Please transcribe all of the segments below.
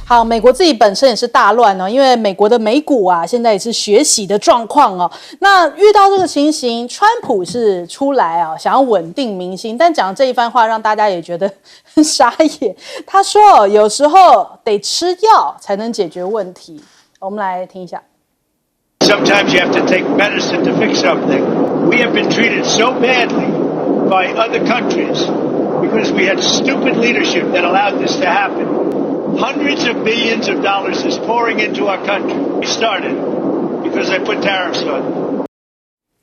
好，美国自己本身也是大乱哦，因为美国的美股啊，现在也是血洗的状况哦。那遇到这个情形，川普是出来啊，想要稳定民心，但讲这一番话，让大家也觉得很傻眼。他说，有时候得吃药才能解决问题。我们来听一下。Sometimes you have to take medicine to fix something. We have been treated so badly by other countries because we had stupid leadership that allowed this to happen.Hundreds of billions of dollars is pouring into our country. We started because I put tariffs on.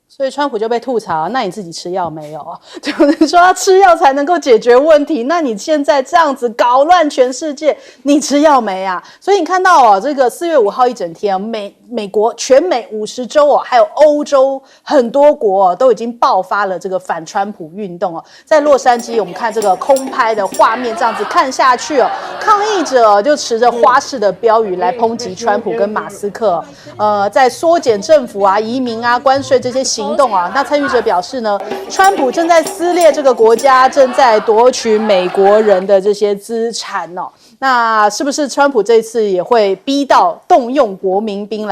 所以川普就被吐槽，那你自己吃药没有啊？有人说他吃药才能够解决问题，那你现在这样子搞乱全世界，你吃药没啊？所以你看到哦，这个4月5号一整天，美国全美50州哦，还有欧洲很多国哦，都已经爆发了这个反川普运动哦。在洛杉矶，我们看这个空拍的画面，这样子看下去哦，抗议者就持着花式的标语来抨击川普跟马斯克，在缩减政府啊、移民啊、关税这些行动啊。那参与者表示呢，川普正在撕裂这个国家，正在夺取美国人的这些资产哦。那是不是川普这次也会逼到动用国民兵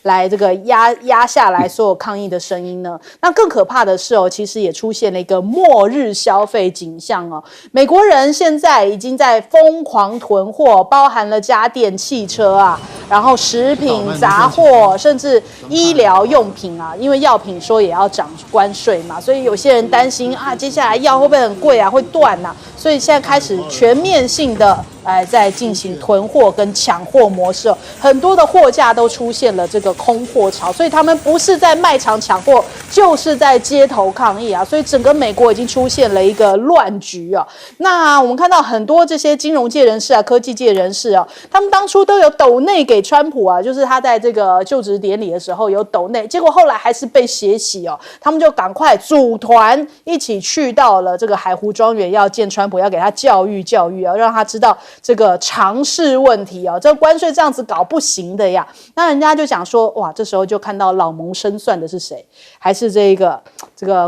来这个压下来所有抗议的声音呢？那更可怕的是哦，其实也出现了一个末日消费景象哦。美国人现在已经在疯狂囤货，包含了家电、汽车啊，然后食品、杂货，甚至医疗用品啊，因为药品说也要涨关税嘛，所以有些人担心啊，接下来药会不会很贵啊，会断啊，所以现在开始全面性的在进行囤货跟抢货模式，很多的货架都出现了这个空货潮，所以他们不是在卖场抢货，就是在街头抗议啊，所以整个美国已经出现了一个乱局啊。那我们看到很多这些金融界人士啊、科技界人士啊，他们当初都有抖内给川普啊，就是他在这个就职典礼的时候有抖内，结果后来还是被血洗哦，他们就赶快组团一起去到了这个海湖庄园，要见川普，要给他教育啊，让他知道这个常识问题啊，这个关税这样子搞不行的呀。那人家就讲说，哇，这时候就看到老谋深算的是谁？还是这个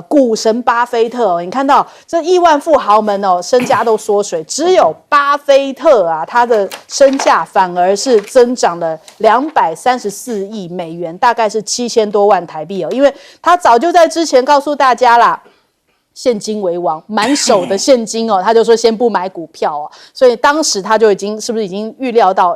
股神巴菲特哦。你看到这亿万富豪们哦，身家都缩水，只有巴菲特啊，他的身价反而是增长了234亿美元，大概是7000多万台币哦。因为他早就在之前告诉大家啦。现金为王，满手的现金哦，他就说先不买股票哦，所以当时他就是不是已经预料到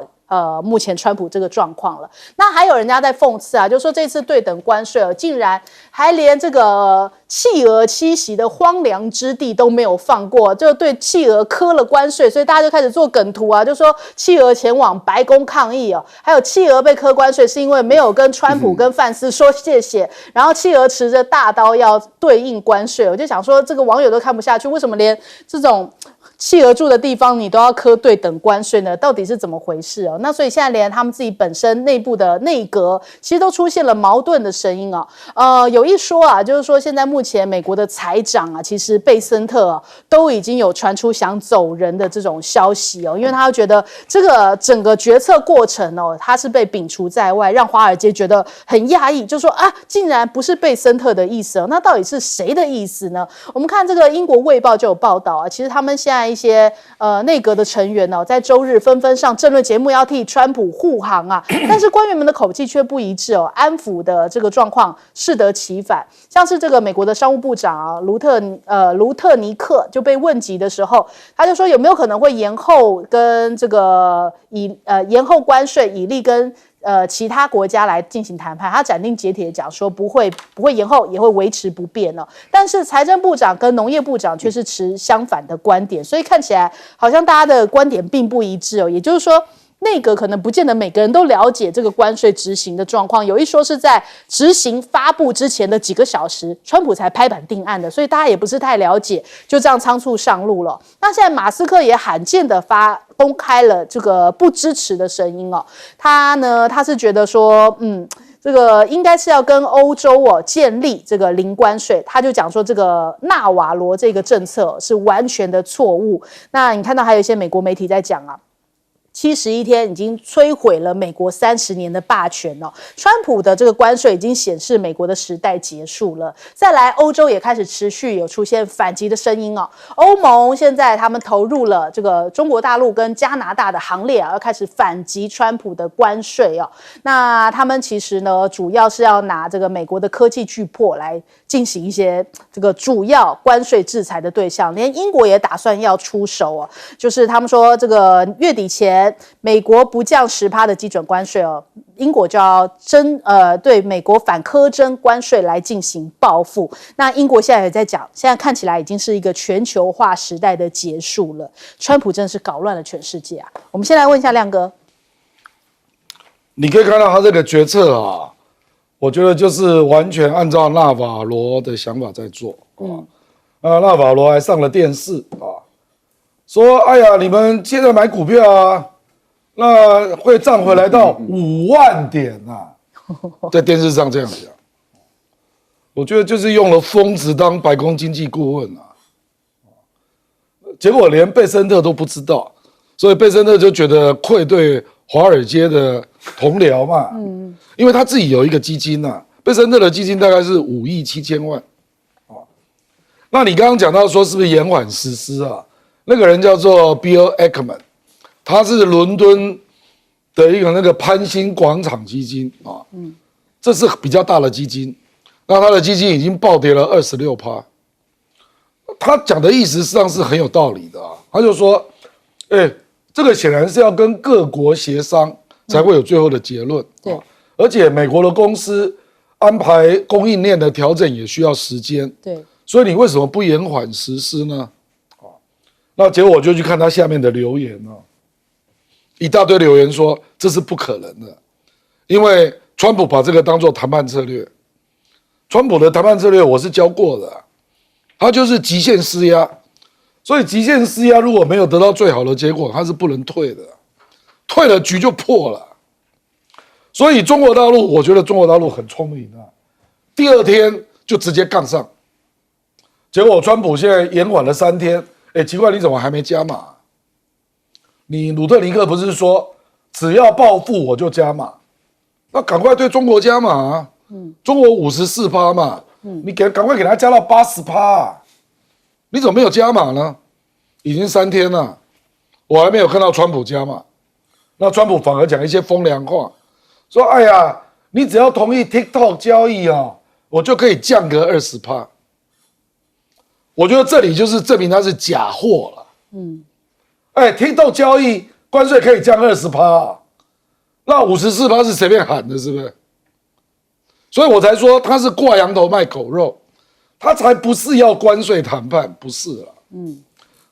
目前川普这个状况了？那还有人家在讽刺啊，就说这次对等关税竟然还连这个企鹅栖息的荒凉之地都没有放过，就对企鹅科了关税，所以大家就开始做梗图啊，就说企鹅前往白宫抗议哦，还有企鹅被科关税是因为没有跟川普跟范斯说谢谢，然后企鹅持着大刀要对应关税，我就想说这个网友都看不下去，为什么连这种企鹅住的地方你都要科对等关税呢？到底是怎么回事哦？那所以现在连他们自己本身内部的内阁其实都出现了矛盾的声音哦。有一说啊，就是说现在目前美国的财长啊，其实贝森特都已经有传出想走人的这种消息哦，因为他觉得这个整个决策过程哦，他是被摒除在外，让华尔街觉得很讶异，就说啊，竟然不是贝森特的意思哦，那到底是谁的意思呢？我们看这个英国卫报就有报道啊，其实他们现在一些内阁的成员哦，在周日纷纷上政论节目要替川普护航啊，但是官员们的口气却不一致哦，安抚的这个状况适得其反。像是这个美国的商务部长啊，卢特尼克就被问及的时候，他就说有没有可能会延后跟这个延后关税，以利跟其他国家来进行谈判，他斩钉截铁讲说不会延后，也会维持不变哦。但是财政部长跟农业部长却是持相反的观点，所以看起来好像大家的观点并不一致哦。也就是说，内阁可能不见得每个人都了解这个关税执行的状况，有一说是在执行发布之前的几个小时，川普才拍板定案的，所以大家也不是太了解，就这样仓促上路了。那现在马斯克也罕见的公开了这个不支持的声音哦，他是觉得说，这个应该是要跟欧洲建立这个零关税，他就讲说这个纳瓦罗这个政策是完全的错误。那你看到还有一些美国媒体在讲啊。71天，已经摧毁了美国30年的霸权哦。川普的这个关税已经显示美国的时代结束了。再来，欧洲也开始持续有出现反击的声音哦。欧盟现在他们投入了这个中国大陆跟加拿大的行列啊，要开始反击川普的关税哦。那他们其实呢，主要是要拿这个美国的科技巨擘来进行一些这个主要关税制裁的对象，连英国也打算要出手哦。就是他们说，这个月底前，美国不降10%的基准关税哦，英国就要对美国反苛征关税来进行报复。那英国现在也在讲，现在看起来已经是一个全球化时代的结束了。川普真的是搞乱了全世界啊！我们先来问一下亮哥，你可以看到他这个决策啊，我觉得就是完全按照纳瓦罗的想法在做。纳瓦罗还上了电视啊，说：“哎呀，你们现在买股票啊，那会涨回来到5万点啊。”在电视上这样讲，我觉得就是用了疯子当白宫经济顾问啊。结果连贝森特都不知道，所以贝森特就觉得愧对华尔街的同僚嘛。因为他自己有一个基金啊，贝森特的基金大概是5亿7千万。那你刚刚讲到说是不是延缓实施啊？那个人叫做 Bill Ackman， 他是伦敦的一个那个潘兴广场基金啊，这是比较大的基金。那他的基金已经暴跌了26%。他讲的意思实际上是很有道理的啊，他就说，这个显然是要跟各国协商才会有最后的结论。对，而且美国的公司安排供应链的调整也需要时间。对。所以你为什么不延缓实施呢？那结果我就去看他下面的留言啊，一大堆留言说这是不可能的，因为川普把这个当作谈判策略。川普的谈判策略我是教过的，他就是极限施压，所以极限施压如果没有得到最好的结果，他是不能退的，退了局就破了。所以中国大陆，我觉得中国大陆很聪明啊，第2天就直接杠上。结果川普现在延缓了3天，奇怪，你怎么还没加码？你鲁特尼克不是说只要报复我就加码？那赶快对中国加码啊！中国54%嘛，你赶快给他加到80%啊！你怎么没有加码呢？已经3天了，我还没有看到川普加码。那川普反而讲一些风凉话，说：“哎呀，你只要同意 TikTok 交易啊，我就可以降个20%。”我觉得这里就是证明它是假货了。TikTok 交易关税可以降20%啊，那54%是随便喊的，是不是？所以我才说他是挂羊头卖狗肉，他才不是要关税谈判，不是了。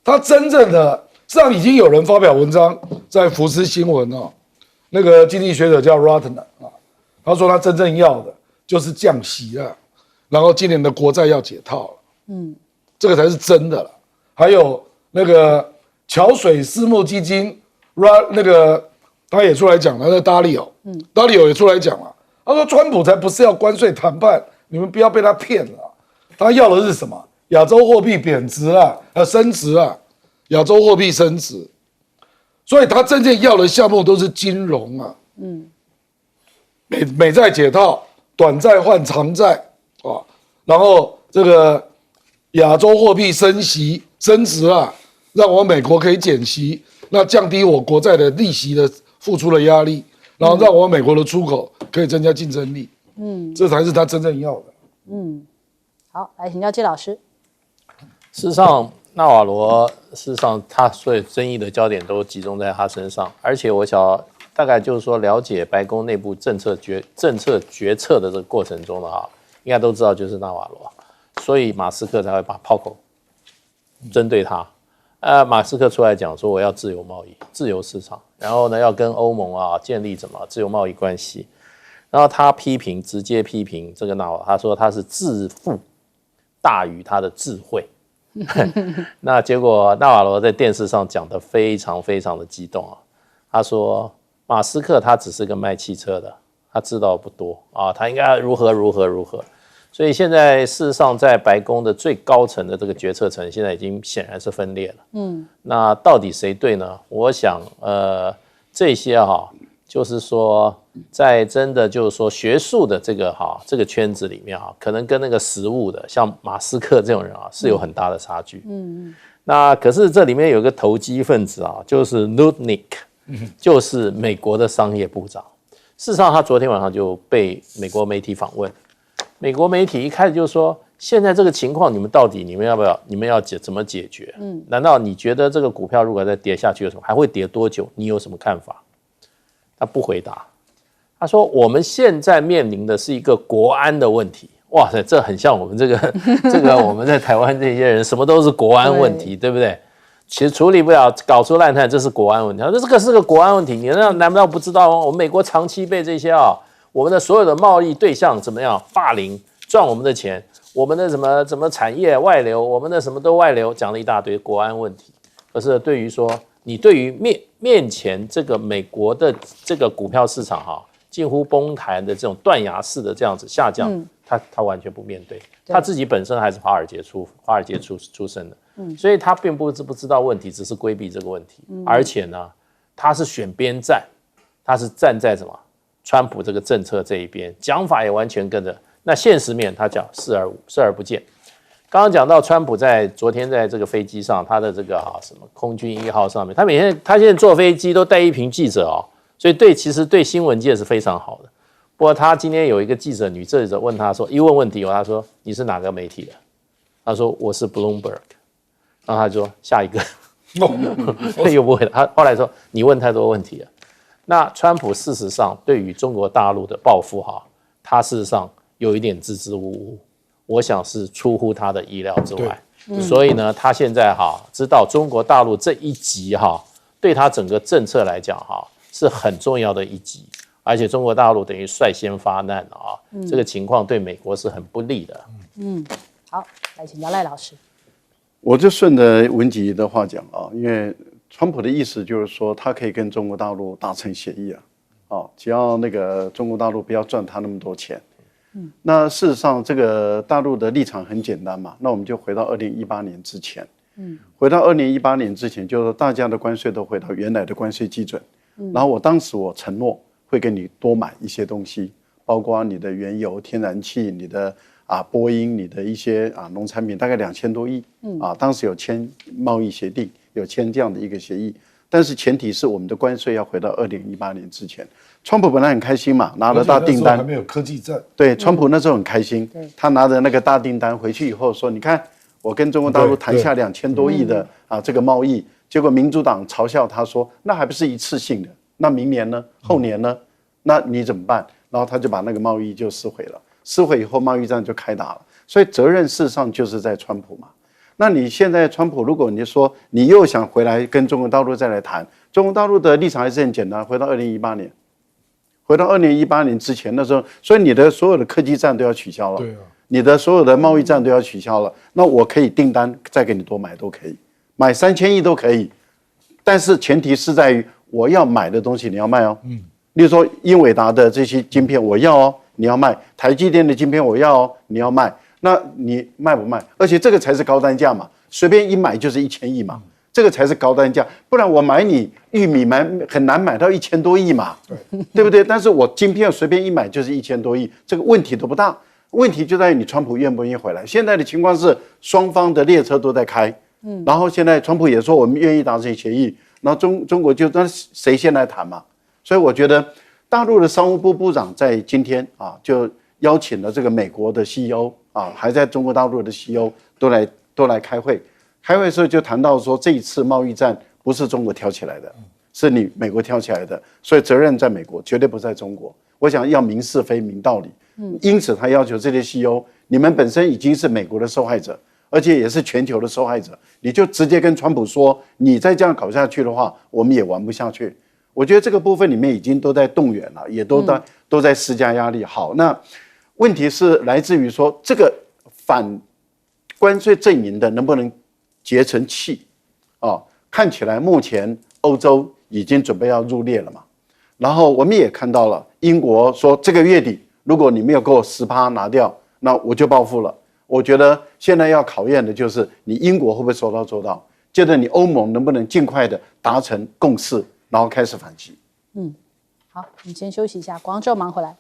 他真正的，实际上已经有人发表文章在福斯新闻哦，那个经济学者叫 Rotner 啊，他说他真正要的就是降息啊，然后今年的国债要解套了。这个才是真的了。还有那个桥水私募基金，那个他也出来讲了，那达利欧也出来讲了。他说川普才不是要关税谈判，你们不要被他骗了。他要的是什么？亚洲货币贬值了，升值了，亚洲货币升值。所以他真正要的项目都是金融啊，美债解套，短债换长债啊，然后这个亚洲货币升值啊，让我美国可以减息，那降低我国债的利息的付出的压力，然后让我美国的出口可以增加竞争力。这才是他真正要的。好，来请教季老师。事实上，纳瓦罗事实上他所有争议的焦点都集中在他身上，而且我想大概就是说了解白宫内部政策决策的这个过程中的应该都知道就是纳瓦罗。所以马斯克才会把炮口针对他。马斯克出来讲说我要自由贸易、自由市场，然后呢要跟欧盟建立什么自由贸易关系。然后他直接批评这个纳瓦，他说他是自负大于他的智慧。那结果纳瓦罗在电视上讲得非常非常的激动他说马斯克他只是个卖汽车的，他知道不多他应该如何。所以现在事实上在白宫的最高层的这个决策层现在已经显然是分裂了。那到底谁对呢？我想这些就是说在真的就是说学术的这个圈子里面可能跟那个实务的，像马斯克这种人是有很大的差距。那可是这里面有一个投机分子就是 Lutnick， 就是美国的商业部长。事实上，他昨天晚上就被美国媒体访问，美国媒体一开始就说，现在这个情况你们要怎么解决？难道你觉得这个股票如果再跌下去有什么，还会跌多久？你有什么看法？他不回答，他说我们现在面临的是一个国安的问题。哇塞，这很像我们这个我们在台湾这些人，什么都是国安问题， 对不对？其实处理不了，搞出烂摊，这是国安问题。他说这个是个国安问题，你难道不知道吗？我们美国长期被这些我们的所有的贸易对象怎么样霸凌，赚我们的钱，我们的什么产业外流，我们的什么都外流，讲了一大堆国安问题。可是对于说你对于面前这个美国的这个股票市场近乎崩盘的这种断崖式的这样子下降，他完全不面对。他自己本身还是华尔街出身的，所以他并不知道问题，只是规避这个问题。而且呢，他是选边站，他是站在什么川普这个政策这一边，讲法也完全跟着。那现实面他讲视而不见。刚刚讲到川普在昨天在这个飞机上，他的这个什么空军1号上面，他现在坐飞机都带一瓶记者所以其实对新闻界是非常好的。不过他今天有一个女记者问他说，一问问题他说你是哪个媒体的？他说我是 Bloomberg， 然后他就说下一个，又不会了。他后来说你问太多问题了。那川普事实上对于中国大陆的报复他事实上有一点支支吾吾，我想是出乎他的意料之外。所以呢，他现在知道中国大陆这一击对他整个政策来讲是很重要的一击，而且中国大陆等于率先发难这个情况对美国是很不利的。好，来请教赖老师。我就顺着文吉的话讲因为川普的意思就是说，他可以跟中国大陆达成协议只要那个中国大陆不要赚他那么多钱。那事实上，这个大陆的立场很简单嘛，那我们就回到2018年之前。回到2018年之前，就是大家的关税都回到原来的关税基准。然后当时我承诺会给你多买一些东西，包括你的原油、天然气、你的波音、你的一些农产品，大概2000多亿。当时有签贸易协定，有签这样的一个协议。但是前提是我们的关税要回到2018年之前。川普本来很开心嘛，拿了大订单，还没有科技战。对，川普那时候很开心，他拿着那个大订单回去以后说：“你看，我跟中国大陆谈下2000多亿的这个贸易。”结果民主党嘲笑他说：“那还不是一次性的？那明年呢？后年呢？那你怎么办？”然后他就把那个贸易就撕毁了。撕毁以后，贸易战就开打了。所以责任事实上就是在川普嘛。那你现在川普，如果你说你又想回来跟中国大陆再来谈，中国大陆的立场还是很简单，回到2018年。回到2018年之前，那时候，所以你的所有的科技战都要取消了，你的所有的贸易战都要取消了。那我可以订单再给你多买都可以，买3000亿都可以，但是前提是在于我要买的东西你要卖例如说英伟达的这些晶片我要你要卖；台积电的晶片我要你要卖。那你卖不卖？而且这个才是高单价嘛，随便一买就是1000亿嘛。这个才是高单价，不然我买你玉米很难买到1000多亿嘛，对不对？但是我晶片随便一买就是1000多亿，这个问题都不大。问题就在于你川普愿不愿意回来。现在的情况是双方的列车都在开，然后现在川普也说我们愿意达成协议，然后中国就那谁先来谈嘛？所以我觉得大陆的商务部部长在今天就邀请了这个美国的 CEO 还在中国大陆的 CEO 都来开会。开会的时候就谈到说，这一次贸易战不是中国挑起来的，是你美国挑起来的，所以责任在美国，绝对不在中国。我想要明是非、明道理。因此他要求这些 CEO， 你们本身已经是美国的受害者，而且也是全球的受害者，你就直接跟川普说，你再这样搞下去的话，我们也玩不下去。我觉得这个部分里面已经都在动员了，也都在施加压力。好，那问题是来自于说，这个反关税阵营的能不能结成气看起来目前欧洲已经准备要入列了嘛，然后我们也看到了英国说这个月底如果你没有给我10%拿掉，那我就报复了。我觉得现在要考验的就是你英国会不会说到做到，接着你欧盟能不能尽快的达成共识，然后开始反击。好，我们先休息一下，广州忙回来。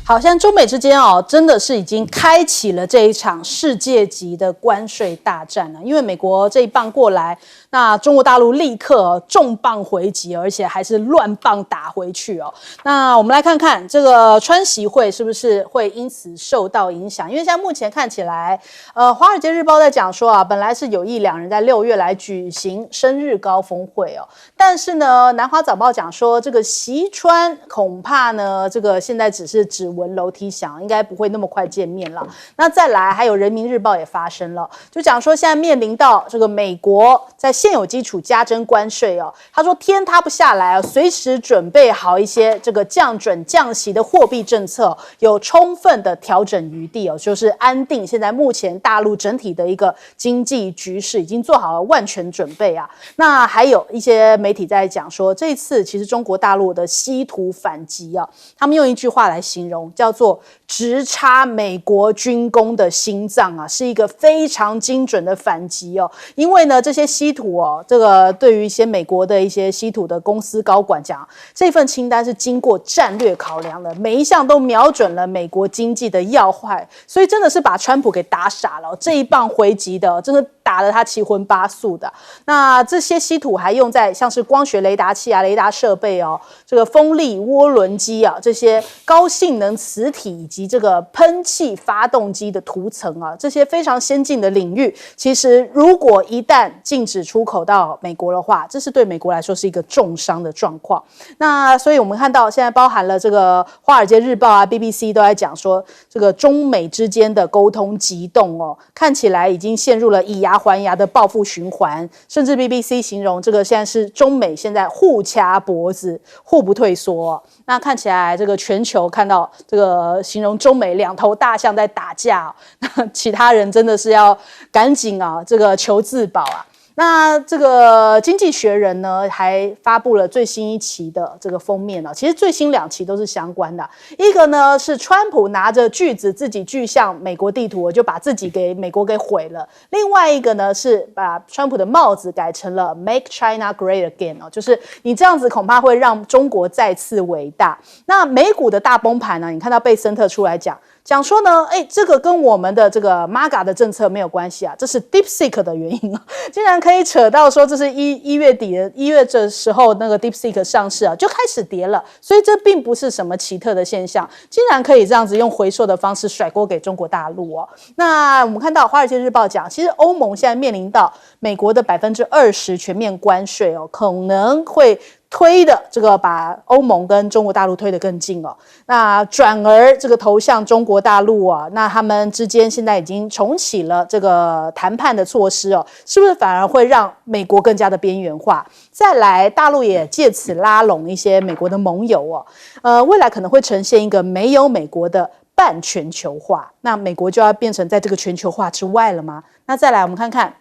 好，现在中美之间真的是已经开启了这一场世界级的关税大战了。因为美国这一棒过来，那中国大陆立刻重磅回击，而且还是乱棒打回去哦。那我们来看看这个川习会是不是会因此受到影响？因为现在目前看起来，华尔街日报在讲说啊，本来是有意两人在6月来举行生日高峰会哦，但是呢，南华早报讲说这个习川恐怕呢，这个现在只是指闻楼梯响，应该不会那么快见面了。那再来，还有人民日报也发声了，就讲说现在面临到这个美国在现有基础加征关税哦，他说天塌不下来哦，随时准备好一些这个降准降息的货币政策，有充分的调整余地哦，就是安定现在目前大陆整体的一个经济局势，已经做好了万全准备啊。那还有一些媒体在讲说，这一次其实中国大陆的稀土反击啊，他们用一句话来形容，叫做直插美国军工的心脏啊，是一个非常精准的反击哦。因为呢，这些稀土哦，这个对于一些美国的一些稀土的公司高管讲，这份清单是经过战略考量的，每一项都瞄准了美国经济的要害，所以真的是把川普给打傻了。这一棒回击的，真的打得他七荤八素的。那这些稀土还用在像是光学雷达器啊、雷达设备哦、这个风力涡轮机啊这些高性能磁体以及这个喷气发动机的涂层啊，这些非常先进的领域，其实如果一旦禁止出口到美国的话，这是对美国来说是一个重伤的状况。那所以我们看到现在包含了这个《华尔街日报》啊、BBC 都在讲说，这个中美之间的沟通急动哦，看起来已经陷入了以牙还牙的报复循环，甚至 BBC 形容这个现在是中美现在互掐脖子、互不退缩哦。那看起来这个全球看到这个形容中美两头大象在打架哦，那其他人真的是要赶紧啊，这个求自保啊。那这个《经济学人》呢，还发布了最新一期的这个封面哦。其实最新2期都是相关的，一个呢是川普拿着锯子自己锯向美国地图，就把自己给美国给毁了；另外一个呢是把川普的帽子改成了 Make China Great Again 哦，就是你这样子恐怕会让中国再次伟大。那美股的大崩盘呢，你看到贝森特出来讲说呢，这个跟我们的这个 MAGA 的政策没有关系啊，这是 DeepSeek 的原因啊，竟然可以扯到说这是1月底的1月这时候那个 DeepSeek 上市啊，就开始跌了，所以这并不是什么奇特的现象，竟然可以这样子用回溯的方式甩锅给中国大陆哦。那我们看到《华尔街日报》讲，其实欧盟现在面临到美国的20%全面关税哦，可能会推的这个把欧盟跟中国大陆推得更近哦，那转而这个投向中国大陆啊，那他们之间现在已经重启了这个谈判的措施哦，是不是反而会让美国更加的边缘化？再来，大陆也借此拉拢一些美国的盟友哦，未来可能会呈现一个没有美国的半全球化，那美国就要变成在这个全球化之外了吗？那再来，我们看看。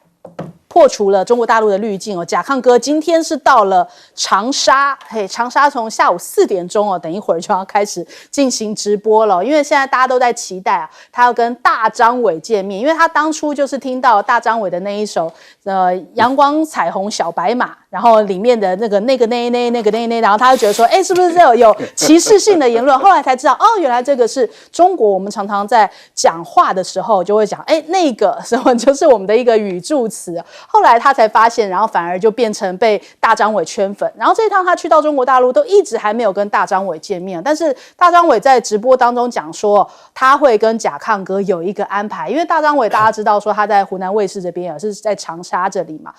破除了中国大陆的滤镜哦，甲亢哥今天是到了长沙，长沙从下午4点钟哦，等一会儿就要开始进行直播了，因为现在大家都在期待啊，他要跟大张伟见面，因为他当初就是听到大张伟的那一首阳光彩虹小白马，然后里面的那个，然后他就觉得说，是不是有歧视性的言论？后来才知道，原来这个是中国，我们常常在讲话的时候就会讲，那个什么就是我们的一个语助词。后来他才发现，然后反而就变成被大张伟圈粉。然后这一趟他去到中国大陆，都一直还没有跟大张伟见面。但是大张伟在直播当中讲说，他会跟甲亢哥有一个安排，因为大张伟大家知道说他在湖南卫视这边也是在长沙这里嘛，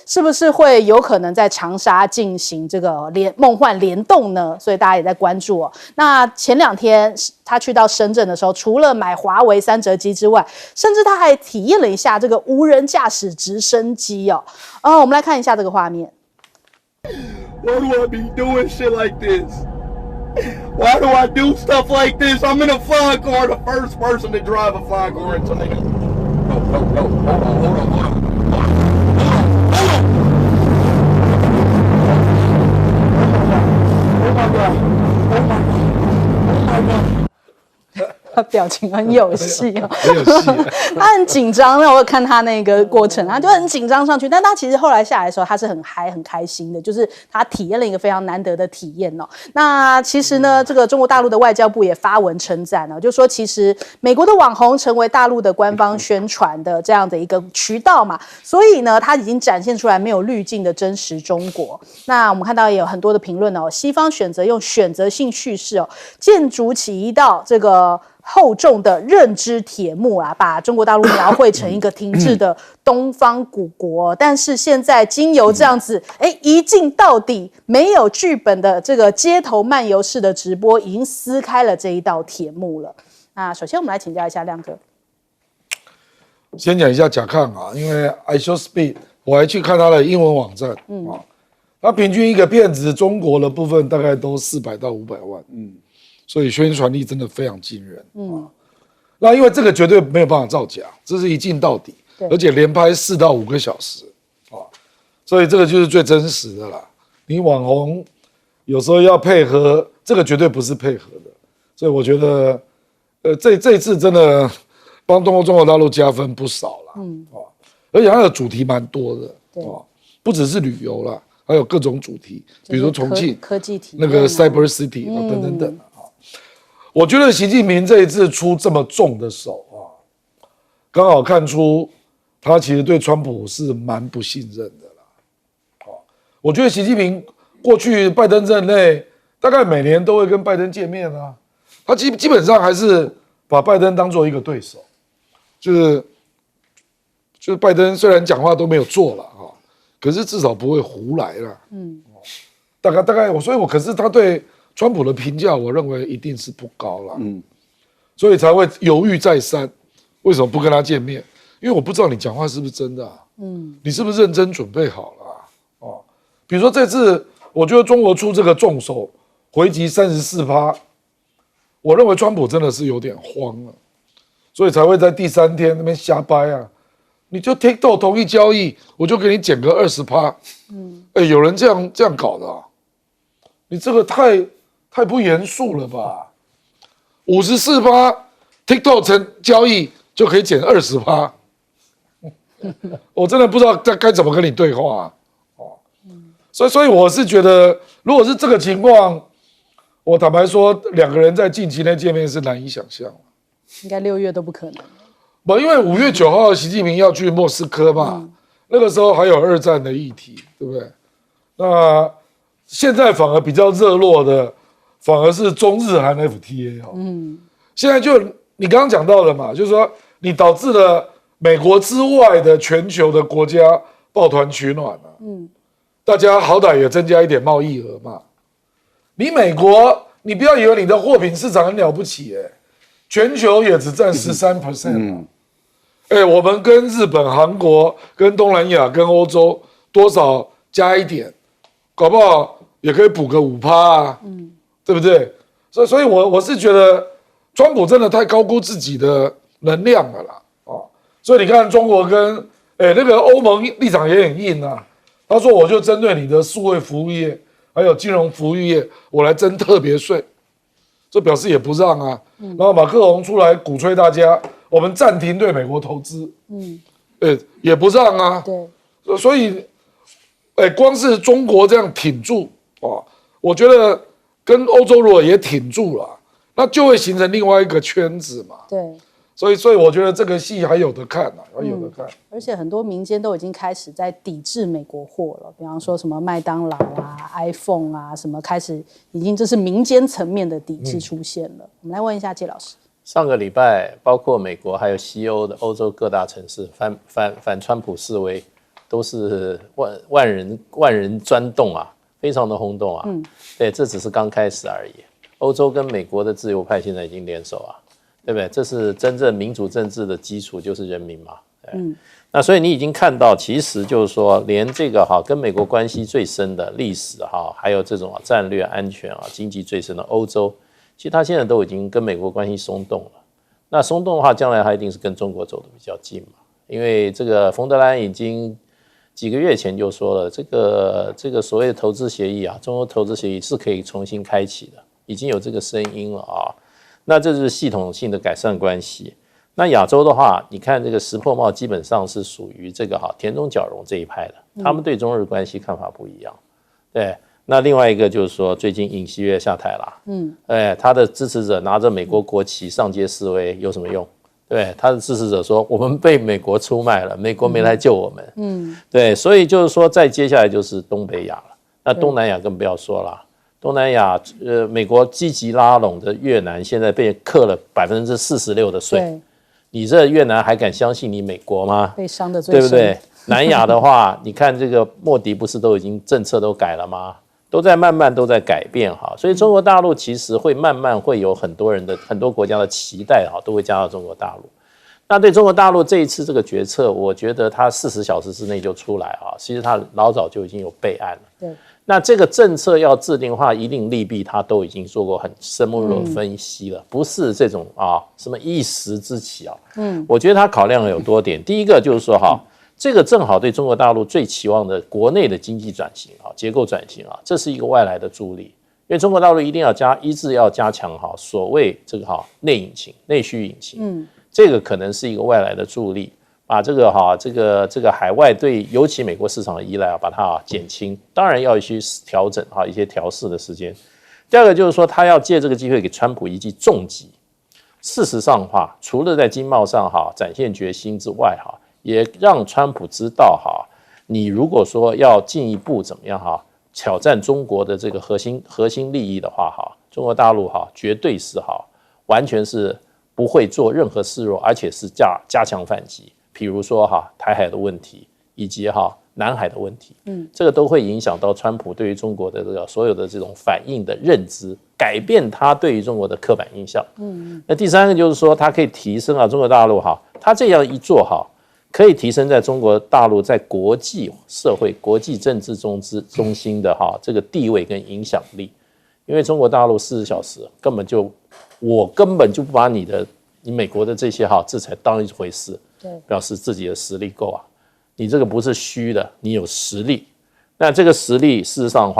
是不是会有可能在长沙进行这个梦幻联动呢？所以大家也在关注哦。那前2天他去到深圳的时候，除了买华为3折机之外，甚至他还体验了一下这个无人驾驶直升机哦。我们来看一下这个画面。Why do I be doing shit like this? Why do I do stuff like this? I'm in a flying car, the first person to drive a flying car in China. No, hold on. Oh my God. 他表情很有戏哦，很有戏。他很紧张，那我有看他那个过程，他就很紧张上去，但他其实后来下来的时候，他是很嗨、很开心的，就是他体验了一个非常难得的体验哦。那其实呢，这个中国大陆的外交部也发文称赞哦，就说其实美国的网红成为大陆的官方宣传的这样的一个渠道嘛，所以呢，他已经展现出来没有滤镜的真实中国。那我们看到也有很多的评论哦，西方选择用选择性叙事哦，建筑起一道这个厚重的认知铁幕啊，把中国大陆描绘成一个停滞的东方古国。但是现在经由这样子，一镜到底没有剧本的这个街头漫游式的直播，已经撕开了这一道铁幕了。那首先我们来请教一下亮哥，先讲一下甲亢啊，因为 iShowSpeed 我还去看他的英文网站，他平均一个片子中国的部分大概都400到500万，所以宣传力真的非常惊人，那因为这个绝对没有办法造假，这是一镜到底，而且连拍4到5个小时，所以这个就是最真实的啦。你网红有时候要配合，这个绝对不是配合的，所以我觉得，这一次真的帮中国大陆加分不少啦，而且它的主题蛮多的，不只是旅游啦，还有各种主题，比如重庆科技体那个 Cyber City 等等啊。我觉得习近平这一次出这么重的手啊，刚好看出他其实对川普是蛮不信任的啦。我觉得习近平过去拜登任内大概每年都会跟拜登见面啊，他基本上还是把拜登当做一个对手，就是拜登虽然讲话都没有做了啊，可是至少不会胡来了。大概所以可是他对川普的评价，我认为一定是不高了。所以才会犹豫再三，为什么不跟他见面？因为我不知道你讲话是不是真的啊。你是不是认真准备好了啊？比如说这次，我觉得中国出这个重手，回击34%，我认为川普真的是有点慌了，所以才会在第3天那边瞎掰啊。你就 TikTok 同意交易，我就给你减个20%。有人这样搞的啊？你这个太不严肃了吧？54% TikTok 交易就可以减20%，我真的不知道该怎么跟你对话所以我是觉得，如果是这个情况，我坦白说，两个人在近期内见面是难以想象，应该6月都不可能。不，因为5月9号习近平要去莫斯科嘛，那个时候还有2战的议题，对不对？那现在反而比较热络的，反而是中日韩 FTA 现在就你刚刚讲到的嘛，就是说你导致了美国之外的全球的国家抱团取暖大家好歹也增加一点贸易额嘛。你美国，你不要以为你的货品市场很了不起全球也只占13%我们跟日本、韩国、跟东南亚、跟欧洲多少加一点，搞不好也可以补个5%啊，对不对？所以我是觉得川普真的太高估自己的能量了啦所以你看中国跟那个欧盟立场也很硬啊，他说我就针对你的数位服务业还有金融服务业，我来征特别税，这表示也不让啊。然后马克龙出来鼓吹大家，我们暂停对美国投资，也不让啊。对，所以，光是中国这样挺住我觉得跟欧洲如果也挺住了，那就会形成另外一个圈子嘛。对。所以我觉得这个戏还有得看还有得看。而且很多民间都已经开始在抵制美国货了，比方说什么麦当劳啊、iPhone 啊，什么开始已经就是民间层面的抵制出现了。我们来问一下介老师。上个礼拜，包括美国还有西欧的欧洲各大城市反川普示威，都是万人钻动啊，非常的轰动啊。对，这只是刚开始而已。欧洲跟美国的自由派现在已经联手啊。对不对？这是真正民主政治的基础，就是人民嘛。那所以你已经看到，其实就是说，连这个跟美国关系最深的历史还有这种战略安全经济最深的欧洲，其实它现在都已经跟美国关系松动了。那松动的话，将来它一定是跟中国走得比较近嘛。因为这个冯德莱恩已经几个月前就说了，这个所谓的投资协议中欧投资协议是可以重新开启的，已经有这个声音了那这是系统性的改善关系。那亚洲的话，你看这个石破茂基本上是属于这个田中角荣这一派的，他们对中日关系看法不一样。对，那另外一个就是说，最近尹锡悦下台啦，他的支持者拿着美国国旗上街示威有什么用？对，他的支持者说我们被美国出卖了，美国没来救我们。对，所以就是说，再接下来就是东北亚了，那东南亚更不要说了。东南亚，美国积极拉拢的越南，现在被课了46%的税。你这越南还敢相信你美国吗？被伤的最深，对不对？南亚的话，你看这个莫迪不是都已经政策都改了吗？都在慢慢都在改变哈，所以中国大陆其实会慢慢会有很多国家的期待哈，都会加到中国大陆。那对中国大陆这一次这个决策，我觉得它40小时之内就出来啊，其实它老早就已经有备案了。对。那这个政策要制定的话，一定利弊，他都已经做过很深入的分析了，不是这种什么一时之起啊。我觉得他考量有多点，第一个就是说这个正好对中国大陆最期望的国内的经济转型结构转型这是一个外来的助力，因为中国大陆一定要加强所谓这个内引擎、内需引擎，这个可能是一个外来的助力。把这个海外对尤其美国市场的依赖把它减轻，当然要去调整一些调试的时间。第二个就是说，他要借这个机会给川普一记重击。事实上除了在经贸上展现决心之外也让川普知道你如果说要进一步怎么样挑战中国的这个核心利益的话中国大陆绝对是完全是不会做任何示弱，而且是加强反击。比如说台海的问题，以及南海的问题，这个都会影响到川普对于中国的这个所有的这种反应的认知，改变他对于中国的刻板印象。那第三个就是说，它可以提升中国大陆他这样一做可以提升在中国大陆在国际社会、国际政治中心的这个地位跟影响力。因为中国大陆40小时我根本就不把你美国的这些制裁当一回事。表示自己的实力够你这个不是虚的，你有实力。那这个实力事实上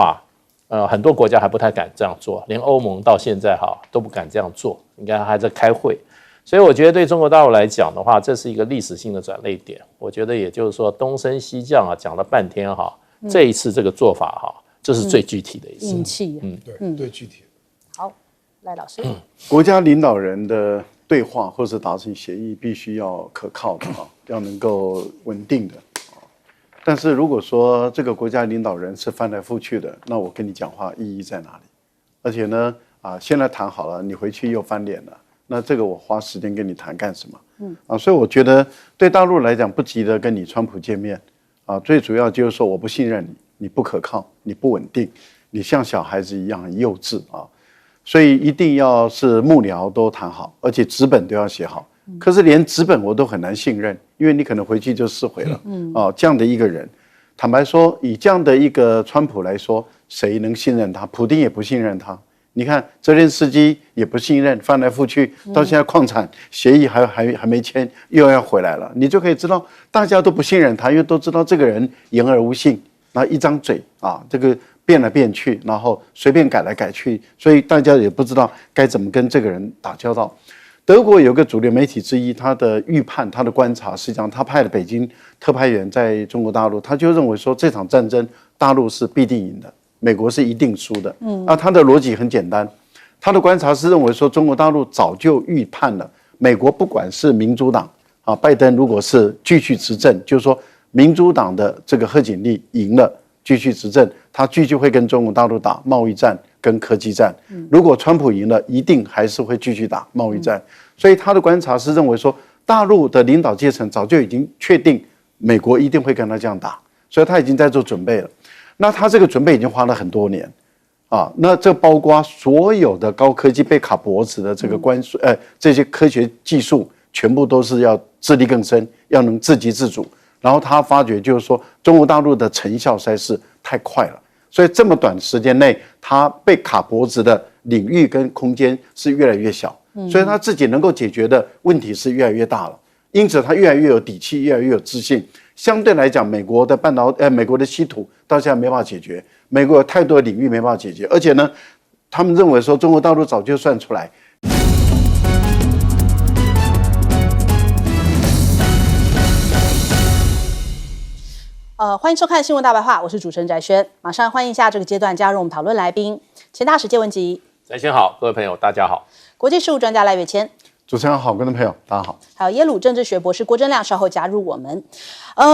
很多国家还不太敢这样做，连欧盟到现在都不敢这样做，你看还在开会。所以我觉得对中国大陆来讲的话，这是一个历史性的转捩点。我觉得也就是说东升西降讲了半天这一次这个做法这是最具体的一次。硬气。对，最具体的。好，赖老师。国家领导人的对话或是达成协议必须要可靠的要能够稳定的但是如果说这个国家领导人是翻来覆去的，那我跟你讲话意义在哪里？而且呢现在谈好了，你回去又翻脸了，那这个我花时间跟你谈干什么？所以我觉得对大陆来讲不急着跟你川普见面最主要就是说我不信任你，你不可靠，你不稳定，你像小孩子一样很幼稚所以一定要是幕僚都谈好，而且纸本都要写好。可是连纸本我都很难信任，因为你可能回去就撕毁了。这样的一个人，坦白说，以这样的一个川普来说，谁能信任他？普丁也不信任他。你看泽连斯基也不信任，翻来覆去，到现在矿产协议还没签，又要回来了。你就可以知道，大家都不信任他，因为都知道这个人言而无信，然后一张嘴这个变来变去，然后随便改来改去，所以大家也不知道该怎么跟这个人打交道。德国有个主流媒体之一，他的预判、他的观察，实际上他派了北京特派员在中国大陆，他就认为说这场战争大陆是必定赢的，美国是一定输的。他的逻辑很简单，他的观察是认为说中国大陆早就预判了，美国不管是民主党拜登如果是继续执政，就是说民主党的这个贺锦丽赢了，继续执政，他继续会跟中国大陆打贸易战跟科技战。如果川普赢了，一定还是会继续打贸易战。所以他的观察是认为说，大陆的领导阶层早就已经确定美国一定会跟他这样打，所以他已经在做准备了。那他这个准备已经花了很多年那这包括所有的高科技被卡脖子的这个关税这些科学技术全部都是要自力更生，要能自给自足。然后他发觉就是说，中国大陆的成效实在是太快了，所以这么短时间内，他被卡脖子的领域跟空间是越来越小，所以他自己能够解决的问题是越来越大了。因此，他越来越有底气，越来越有自信。相对来讲，美国的美国的稀土到现在没办法解决，美国有太多的领域没办法解决，而且呢，他们认为说中国大陆早就算出来。欢迎收看《新闻大白话》，我是主持人翟轩，马上欢迎一下这个阶段加入我们讨论来宾，前大使谢文吉，翟轩好，各位朋友大家好，国际事务专家赖岳谦。主持人好，观众朋友大家好。还有耶鲁政治学博士郭正亮稍后加入我们。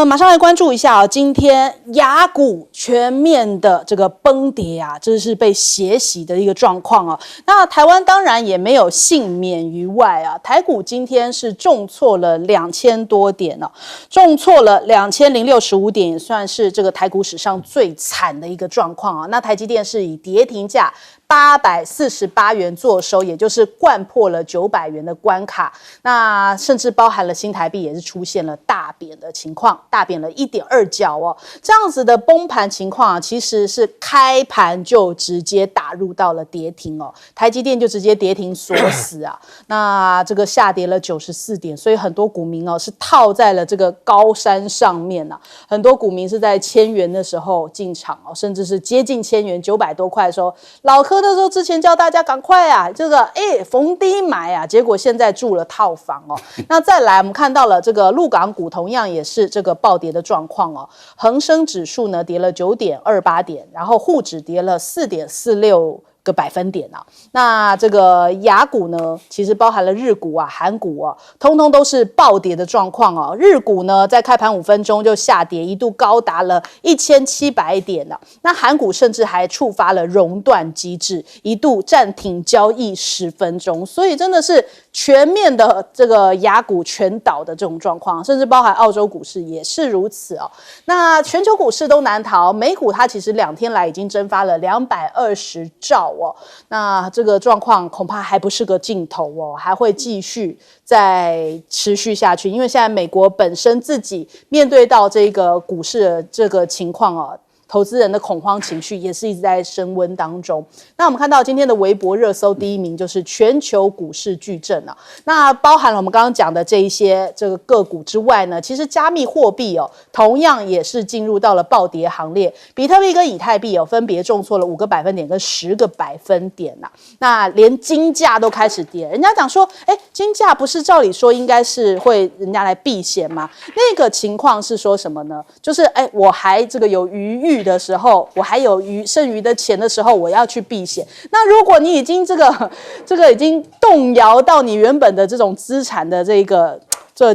马上来关注一下今天雅股全面的这个崩跌啊，这是被血洗的一个状况啊。那台湾当然也没有幸免于外啊，台股今天是重挫了2000多点啊，重挫了2065点，也算是这个台股史上最惨的一个状况啊。那台积电是以跌停价848元作收，也就是掼破了900元的关卡。那甚至包含了新台币也是出现了大贬的情况，大贬了1.2角哦。这样子的崩盘情况啊，其实是开盘就直接打入到了跌停哦，台积电就直接跌停锁死啊。那这个下跌了94点，所以很多股民哦是套在了这个高山上面啊。很多股民是在1000元的时候进场哦，甚至是接近1000元900多块的时候，老柯那时候之前叫大家赶快啊，这个逢低买啊，结果现在住了套房哦。那再来，我们看到了这个陆港股同样也是这个暴跌的状况哦。恒生指数呢跌了9.28点，然后沪指跌了4.46个百分点啊。那这个亚股呢，其实包含了日股啊、韩股啊，通通都是暴跌的状况哦。日股呢，在开盘5分钟就下跌，一度高达了1700点了。那韩股甚至还触发了熔断机制，一度暂停交易10分钟。所以真的是全面的这个亚股全倒的这种状况，甚至包含澳洲股市也是如此哦。那全球股市都难逃，美股它其实2天来已经蒸发了220兆哦。那这个状况恐怕还不是个尽头哦，还会继续再持续下去。因为现在美国本身自己面对到这个股市的这个情况哦，投资人的恐慌情绪也是一直在升温当中。那我们看到今天的微博热搜第1名就是全球股市巨震啊。那包含了我们刚刚讲的这一些这个个股之外呢，其实加密货币哦，同样也是进入到了暴跌行列。比特币跟以太币哦，分别重挫了5个百分点跟10个百分点啊。那连金价都开始跌，人家讲说，金价不是照理说应该是会人家来避险吗？那个情况是说什么呢？就是我还这个有余裕的时候，我还有剩余的钱的时候，我要去避险。那如果你已经这个已经动摇到你原本的这种资产的这个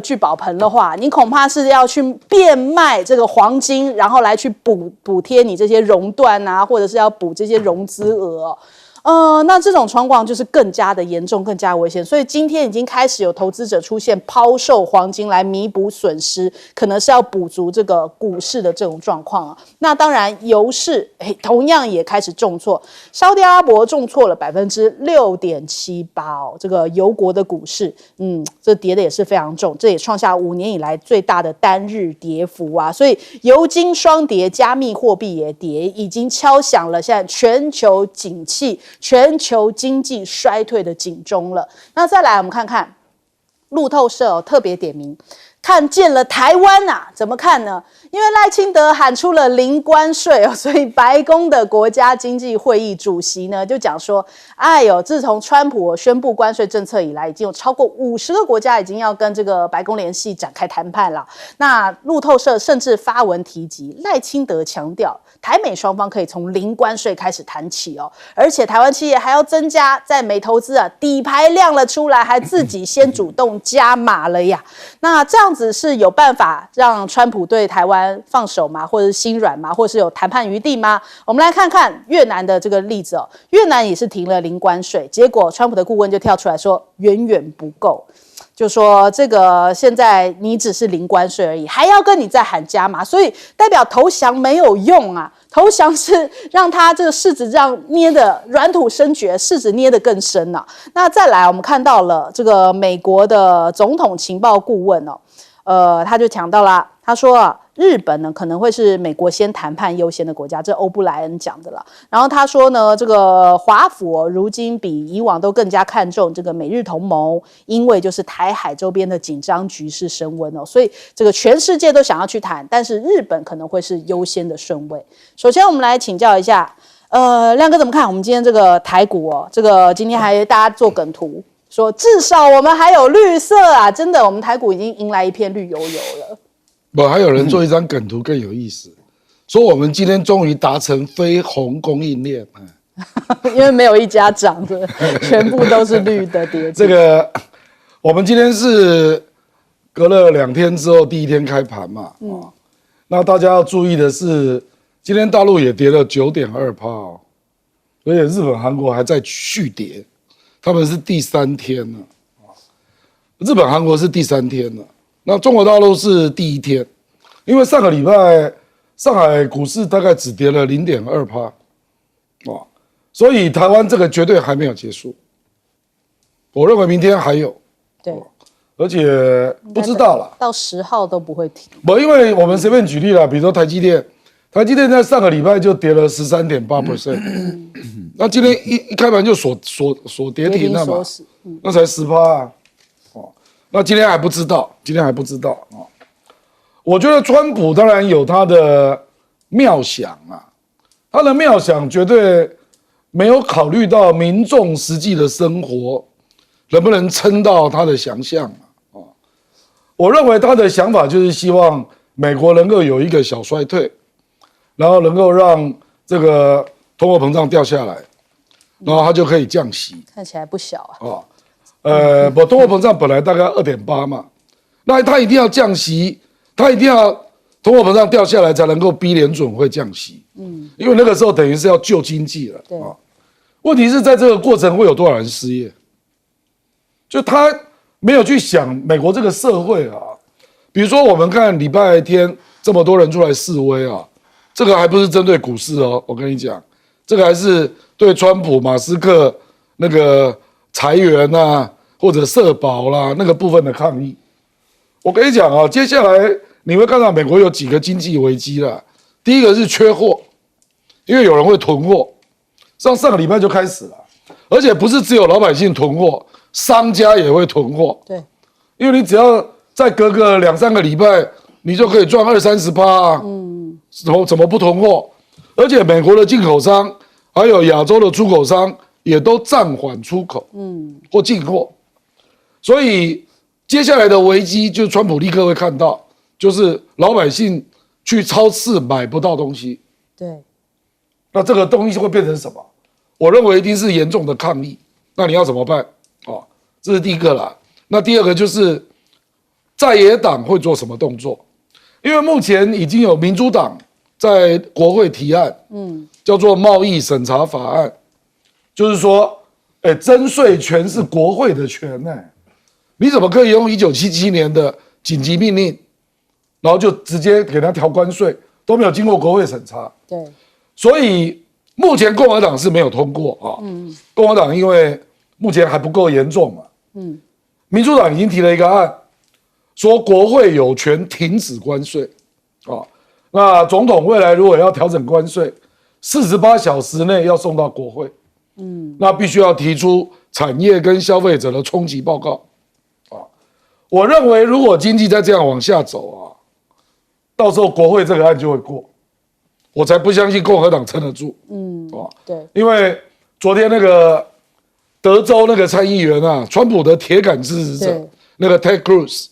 聚宝盆的话，你恐怕是要去变卖这个黄金，然后来去补贴你这些熔断啊，或者是要补这些融资额哦。那这种状况就是更加的严重，更加危险。所以今天已经开始有投资者出现抛售黄金来弥补损失，可能是要补足这个股市的这种状况啊。那当然，油市同样也开始重挫，沙特阿拉伯重挫了6.78%哦。这个油国的股市，这跌的也是非常重，这也创下5年以来最大的单日跌幅啊。所以油金双跌，加密货币也跌，已经敲响了现在全球景气、全球经济衰退的警钟了。那再来我们看看路透社特别点名看见了台湾啊，怎么看呢？因为赖清德喊出了零关税所以白宫的国家经济会议主席呢就讲说，自从川普宣布关税政策以来，已经有超过50个国家已经要跟这个白宫联系展开谈判了。那路透社甚至发文提及，赖清德强调台美双方可以从零关税开始谈起哦，而且台湾企业还要增加在美投资底牌亮了出来，还自己先主动加码了呀。那这样子是有办法让川普对台湾放手吗？或者是心软吗？或者是有谈判余地吗？我们来看看越南的这个例子哦。越南也是停了零关税，结果川普的顾问就跳出来说远远不够，就说这个现在你只是零关税而已，还要跟你再喊加码，所以代表投降没有用啊。投降是让他这个柿子这样捏的软土生绝，柿子捏得更深啊。那再来我们看到了这个美国的总统情报顾问他就讲到啦，他说日本呢可能会是美国先谈判优先的国家，这欧布莱恩讲的啦。然后他说呢，这个华府如今比以往都更加看重这个美日同盟，因为就是台海周边的紧张局势升温所以这个全世界都想要去谈，但是日本可能会是优先的顺位。首先我们来请教一下，亮哥怎么看我们今天这个台股这个今天还大家做梗图，说至少我们还有绿色啊，真的我们台股已经迎来一片绿油油了。不，还有人做一张梗图更有意思，说我们今天终于达成非红供应链。因为没有一家涨的，全部都是绿的跌。这个我们今天是隔了2天之后第一天开盘嘛，那大家要注意的是，今天大陆也跌了9.2%哦，而且日本、韩国还在续跌，他们是第3天了，日本、韩国是第3天了，那中国大陆是第1天，因为上个礼拜上海股市大概只跌了0.2%，所以台湾这个绝对还没有结束，我认为明天还有，对，而且不知道啦，到10号都不会停。不，因为我们随便举例啦，比如说台积电在上个礼拜就跌了13.8%，那今天一开盘就锁跌停了嘛，那才10%啊，那今天还不知道，我觉得川普当然有他的妙想啊，他的妙想绝对没有考虑到民众实际的生活能不能撑到他的想象啊。我认为他的想法就是希望美国能够有一个小衰退，然后能够让这个通货膨胀掉下来，然后他就可以降息。看起来不小啊。通货膨胀本来大概2.8嘛，那他一定要降息，他一定要通货膨胀掉下来才能够逼联准会降息。因为那个时候等于是要救经济了。对。问题是在这个过程会有多少人失业？就他没有去想美国这个社会啊，比如说我们看礼拜天这么多人出来示威啊，这个还不是针对股市哦，我跟你讲，这个还是对川普、马斯克那个裁员啊或者社保啦那个部分的抗议。我跟你讲啊，接下来你会看到美国有几个经济危机啦。第一个是缺货，因为有人会囤货。上个礼拜就开始了，而且不是只有老百姓囤货，商家也会囤货。对，因为你只要再隔个2-3个礼拜，你就可以赚20-30%啊。怎么不囤货？而且美国的进口商还有亚洲的出口商也都暂缓出口，或进货。所以接下来的危机，就川普立刻会看到，就是老百姓去超市买不到东西。对，那这个东西会变成什么？我认为一定是严重的抗议。那你要怎么办？这是第一个啦。那第二个就是在野党会做什么动作？因为目前已经有民主党在国会提案，叫做贸易审查法案，就是说，征税权是国会的权呢。你怎么可以用1977年的紧急命令，然后就直接给他调关税，都没有经过国会审查？对，所以目前共和党是没有通过啊。共和党因为目前还不够严重嘛。民主党已经提了一个案，说国会有权停止关税啊。那总统未来如果要调整关税，48小时内要送到国会。那必须要提出产业跟消费者的冲击报告。我认为如果经济再这样往下走啊，到时候国会这个案就会过。我才不相信共和党撑得住。对，因为昨天那个德州那个参议员啊，川普的铁杆支持者那个 Ted Cruz，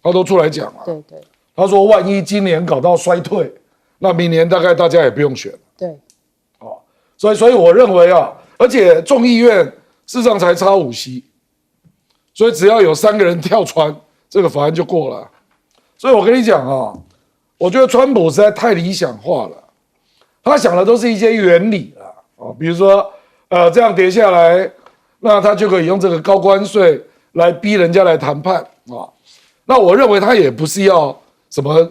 他都出来讲了。对，他说万一今年搞到衰退，那明年大概大家也不用选了。对，所以我认为啊，而且众议院事实上才差5席，所以只要有3个人跳船，这个法案就过了。所以我跟你讲啊，我觉得川普实在太理想化了。他想的都是一些原理啦，比如说，这样跌下来，那他就可以用这个高关税来逼人家来谈判啊。那我认为他也不是要什么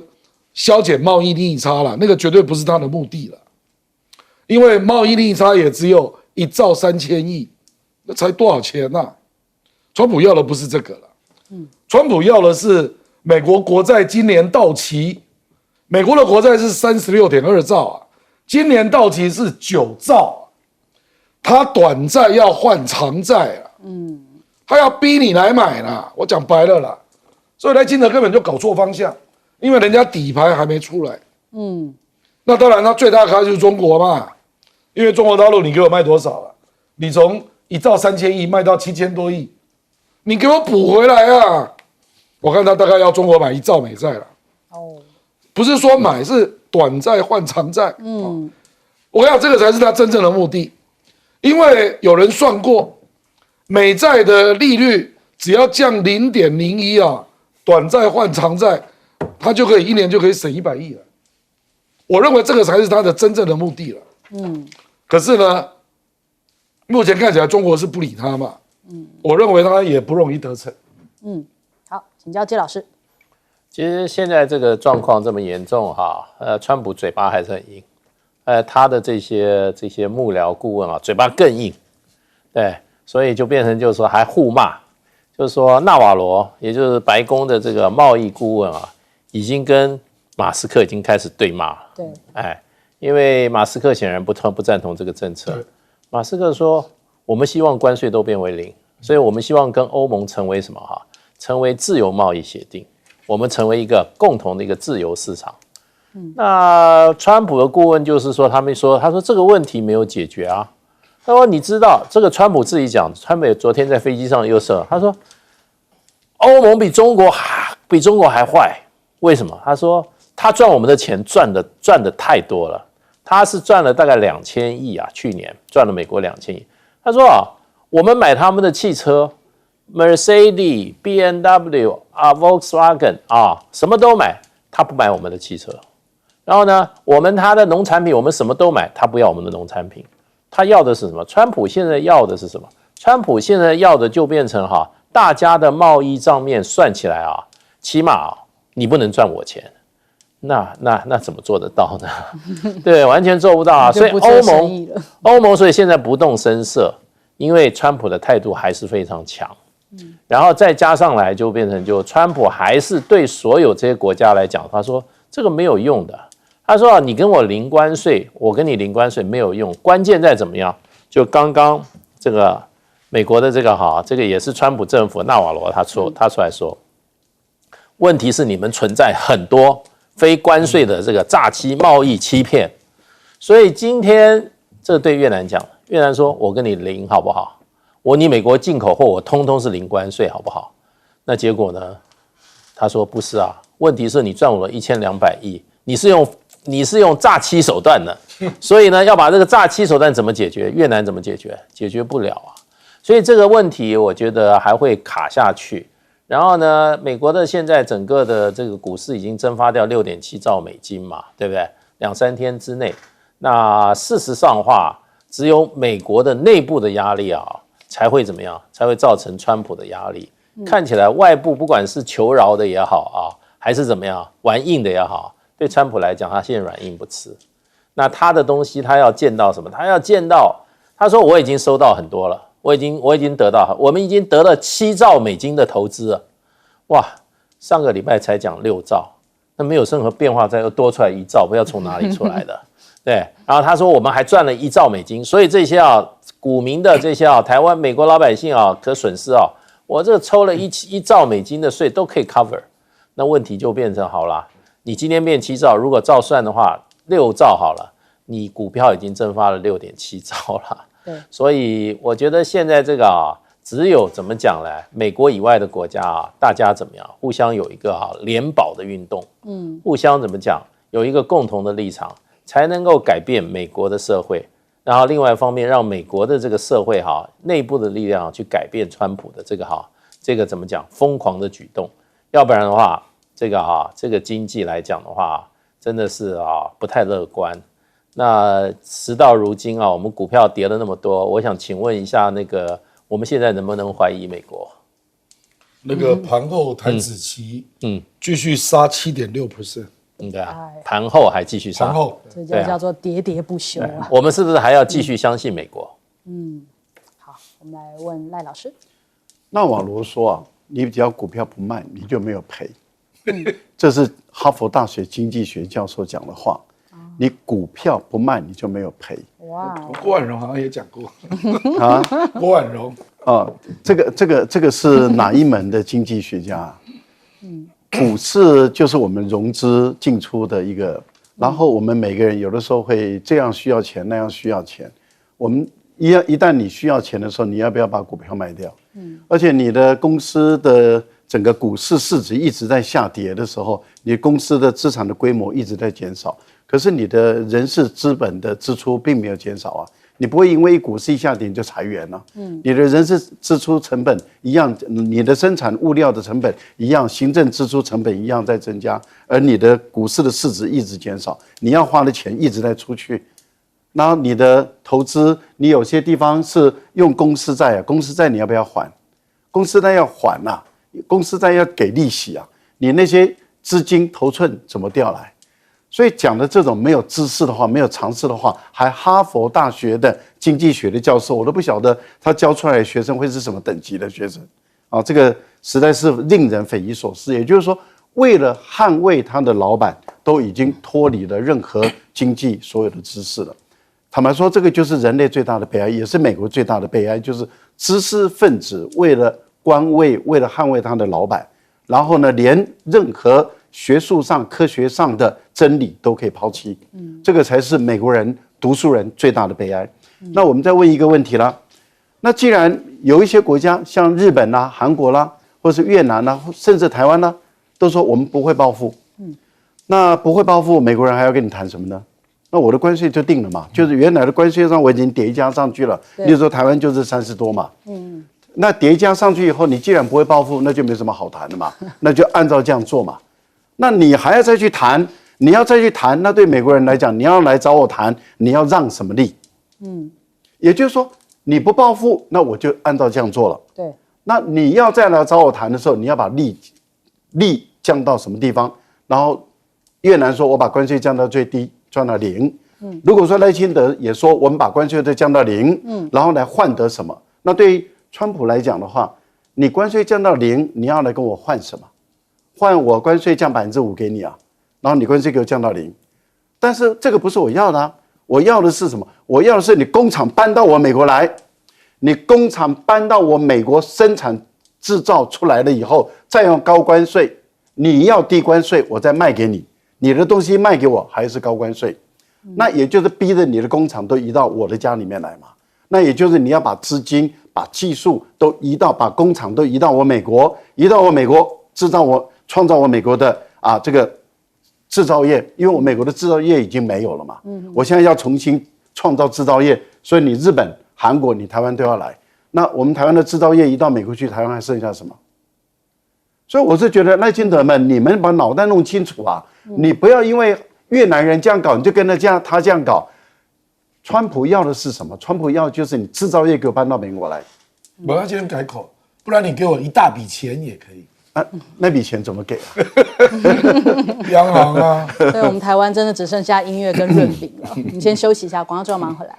削减贸易逆差啦，那个绝对不是他的目的了，因为贸易逆差也只有1兆3000亿，那才多少钱啊？川普要的不是这个了，川普要的是美国国债今年到期，美国的国债是36.2兆啊。今年到期是9兆，他短债要换长债啊，他要逼你来买啦，我讲白了啦，所以赖清德根本就搞错方向，因为人家底牌还没出来，那当然他最大咖就是中国嘛，因为中国大陆你给我卖多少啊？你从1兆3000亿卖到7000多亿，你给我补回来啊！我看他大概要中国买1兆美债了，不是说买，是短债换长债。我想这个才是他真正的目的，因为有人算过，美债的利率只要降0.01啊，短债换长债，他就可以1年就可以省100亿了。我认为这个才是他的真正的目的了。可是呢，目前看起来中国是不理他嘛。我认为他也不容易得逞。好，请教季老师。其实现在这个状况这么严重哈，川普嘴巴还是很硬，他的这些幕僚顾问啊，嘴巴更硬，对，所以就变成就是说还互骂，就是说纳瓦罗，也就是白宫的这个贸易顾问啊，已经跟马斯克已经开始对骂了。对，因为马斯克显然不赞同这个政策，马斯克说我们希望关税都变为0，所以我们希望跟欧盟成为什么哈？成为自由贸易协定。我们成为一个共同的一个自由市场。那川普的顾问就是说，他说这个问题没有解决啊。他说你知道这个川普自己讲，川普昨天在飞机上又说，他说欧盟比中国还坏，为什么？他说他赚我们的钱赚的太多了，他是赚了大概2000亿啊，去年赚了美国2000亿。他说啊，我们买他们的汽车。Mercedes、BMW 啊 ，Volkswagen 啊，什么都买，他不买我们的汽车。然后呢，他的农产品我们什么都买，他不要我们的农产品。他要的是什么？川普现在要的是什么？川普现在要的就变成大家的贸易账面算起来啊，起码你不能赚我钱。那怎么做得到呢？对，完全做不到啊。所以欧盟所以现在不动声色，因为川普的态度还是非常强。然后再加上来就变成川普还是对所有这些国家来讲，他说这个没有用的。他说你跟我零关税，我跟你零关税没有用，关键在怎么样？就刚刚这个美国的这个也是川普政府纳瓦罗他出来说，问题是你们存在很多非关税的这个诈欺贸易欺骗，所以今天这对越南讲，越南说我跟你零好不好？你美国进口货我通通是零关税好不好？那结果呢？他说不是啊，问题是你赚我了1200亿，你是用诈欺手段的，所以呢要把这个诈欺手段怎么解决？越南怎么解决？解决不了啊，所以这个问题我觉得还会卡下去。然后呢，美国的现在整个的这个股市已经蒸发掉6.7兆美金嘛，对不对？2-3天之内，那事实上的话，只有美国的内部的压力啊。才会怎么样？才会造成川普的压力。看起来外部不管是求饶的也好啊，还是怎么样玩硬的也好，对川普来讲，他现在软硬不吃。那他的东西，他要见到什么？他要见到，他说我已经收到很多了，我已经得到，我们已经得了7兆美金的投资了。哇，上个礼拜才讲6兆，那没有任何变化，再又多出来1兆，不知道从哪里出来的。对，然后他说我们还赚了1兆美金，所以这些股民的这些台湾、美国老百姓可损失我这个抽了1兆美金的税都可以 cover， 那问题就变成好了，你今天变7兆，如果照算的话6兆好了，你股票已经蒸发了6.7兆了。对，所以我觉得现在这个只有怎么讲呢？美国以外的国家大家怎么样？互相有一个联保的运动，互相怎么讲？有一个共同的立场，才能够改变美国的社会。然后另外一方面，让美国的这个社会内部的力量去改变川普的这个怎么讲疯狂的举动，要不然的话，这个经济来讲的话，真的是不太乐观。那时到如今我们股票跌了那么多，我想请问一下，我们现在能不能怀疑美国？那个盘后台指期，继续杀7.6%。对啊，盘后还继续杀，这就叫做喋喋不休啊。我们是不是还要继续相信美国？好，我们来问赖老师。纳瓦罗说你只要股票不卖，你就没有赔。这是哈佛大学经济学教授讲的话。你股票不卖，你就没有赔。哇，郭婉容好像也讲过郭婉容这个是哪一门的经济学家？股市就是我们融资进出的一个，然后我们每个人有的时候会这样需要钱，那样需要钱。我们一旦你需要钱的时候，你要不要把股票卖掉？而且你的公司的整个股市市值一直在下跌的时候，你公司的资产的规模一直在减少，可是你的人事资本的支出并没有减少啊。你不会因为股市一下跌你就裁员了，你的人事支出成本一样，你的生产物料的成本一样，行政支出成本一样在增加，而你的股市的市值一直减少，你要花的钱一直在出去。然后你的投资，你有些地方是用公司债啊，公司债你要不要还？公司债要还啊，公司债要给利息啊，你那些资金头寸怎么调来？所以讲的这种没有知识的话，没有常识的话，还哈佛大学的经济学的教授，我都不晓得他教出来的学生会是什么等级的学生啊！这个实在是令人匪夷所思。也就是说，为了捍卫他的老板，都已经脱离了任何经济所有的知识了。坦白说，这个就是人类最大的悲哀，也是美国最大的悲哀，就是知识分子为了官位，为了捍卫他的老板，然后呢，连任何学术上、科学上的真理都可以抛弃，这个才是美国人、读书人最大的悲哀。那我们再问一个问题啦，那既然有一些国家像日本啦、韩国啦，或是越南啦，甚至台湾啦，都说我们不会报复，那不会报复，美国人还要跟你谈什么呢？那我的关税就定了嘛，就是原来的关税上我已经叠加上去了，例如说台湾就是30多嘛，那叠加上去以后，你既然不会报复，那就没什么好谈的嘛，那就按照这样做嘛。那你还要再去谈，你要再去谈，那对美国人来讲，你要来找我谈，你要让什么利？也就是说，你不报复，那我就按照这样做了。对，那你要再来找我谈的时候，你要把利降到什么地方？然后越南说我把关税降到最低，降到0。如果说赖清德也说我们把关税再降到0，然后来换得什么？那对于川普来讲的话，你关税降到0，你要来跟我换什么？换我关税降5%给你啊，然后你关税给我降到0，但是这个不是我要的啊，我要的是什么？我要的是你工厂搬到我美国来，你工厂搬到我美国生产制造出来了以后，再用高关税，你要低关税，我再卖给你，你的东西卖给我还是高关税，那也就是逼着你的工厂都移到我的家里面来嘛。那也就是你要把资金、把技术都移到，把工厂都移到我美国，移到我美国创造我美国的这个制造业，因为我美国的制造业已经没有了嘛，我现在要重新创造制造业，所以你日本、韩国、你台湾都要来。那我们台湾的制造业移到美国去，台湾还剩下什么？所以我是觉得赖清德们，你们把脑袋弄清楚啊！你不要因为越南人这样搞，你就跟着他这样搞。川普要的是什么？川普要的就是你制造业给我搬到美国来。我要今天改口，不然你给我一大笔钱也可以。那笔钱怎么给啊？央行啊。所以我们台湾真的只剩下音乐跟润饼了。你先休息一下，广告之后马上回来。